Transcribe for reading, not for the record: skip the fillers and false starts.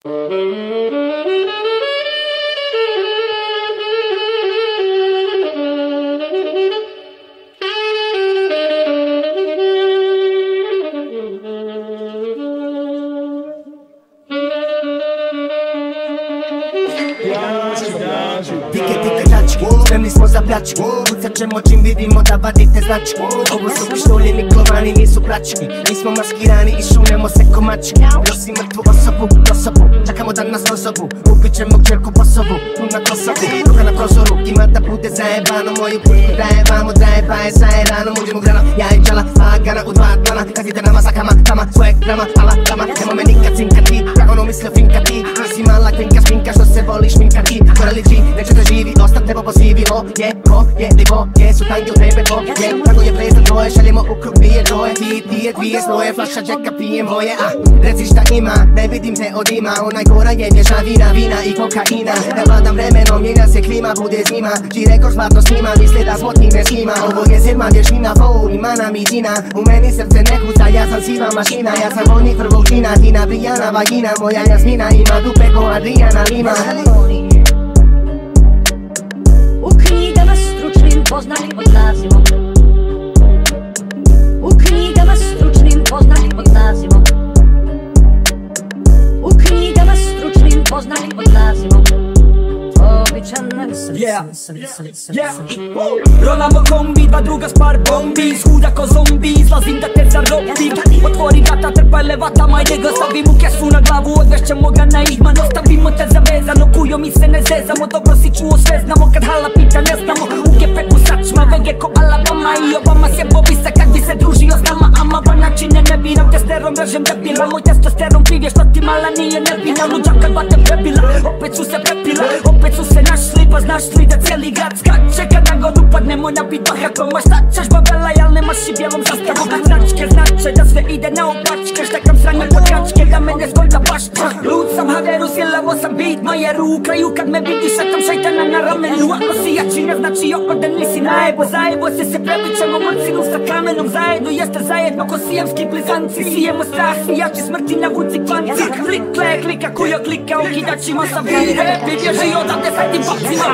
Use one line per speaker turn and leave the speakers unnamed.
Tike tačke, spremni smo za pljačke. Pucat ćemo čim vidimo da vadite značke. Ovo su pištoljeni klovani, nisu prački. Mi smo maskirani i šunemo se ko mačke. Nosi mrtvu osobu, čekamo da nas osobu. Ubit ćemo kćerku po sobu, tu na Kosovu. Ruka na prozoru, ima da bude zajebano. Moju pušku daje vamo, daje baje saje rano. Uđemo grano, ja i džala, fagana u dva dlana. Kazite nama za kama, svojeg drama, ala drama. Nemo me nikad cinkati, kako ono mislio finkati. Nisi mala klinka šminka što se voli šminkati. Korelići, neće da živi, ostat nebo posivi. Ko je, livo, su tangi u tebe, ko je. Tako je prezan tvoje, šaljemo u krug bije dvoje. Ti je dvije svoje, flaša džeka pije moje. Reci šta ima, ne vidim te od ima. Onaj gora je mješavina, vina i kokaina. Ne vladam vremenom, mijenja se klima, bude zima. Čiji rekord zlatno snima, misle da smotnim ne svima. Ovo je zirma vješina, ima nam i džina. U meni srce ne kuca, ja sam siva mašina. Ja sam vojnik prvog čina, ti nabrijana vagina. Moja Jasmina ima dupe ko Adriana Lima.
U knjigama stručnim poznanim pod nazivom. U knjigama stručnim poznanim pod nazivom. U knjigama stručnim poznanim pod nazivom. Običan
Rolamo kombi, dva druga spar bombi. Shuda ko zombi, izlazim da te zarobim. Otvori gata, trpaj levatama, njega stavim u kesu na glavu. Odvešćemo ga na Igman, ostavimo te zavezano. Kujo mi se ne zezamo, dobro si čuo sve znamo. Kad hala pita ne znamo, u gepeku sačma. Vege ko Alabama i Obama sjebo bi se kad bi se družio s nama. Ama načine ne biram, testerom držem debila. Moj testosteron pivje što ti mala nije nervina. Luđa kad bate prebila, opet su se prepila. Opet su se našli, pa znaš li da cijeli grad skače. Kad na god upadnemo na bitah, ako ma šta ćeš babela, jel nemaš i bijelom zastavom. Značke znače da sve ide na opačke. Štekam sranje pod kačke, da mene zgodna bašća. Lud sam haveru, silavo sam bit, moje ruka. I kad me vidiš, šetam šajtana na ramenu. Ako si jači ne znači okoden nisi najebo. Zajebo se prebit ćemo mrcinu sa kamenom. Zajedno jeste zajedno ko sijemski blizanci. Sijemo strah i jači smrti na vuci klanci. Klikle, klika, kujo klika, okidačima sa vire. Bježi odavde sa tim bacima.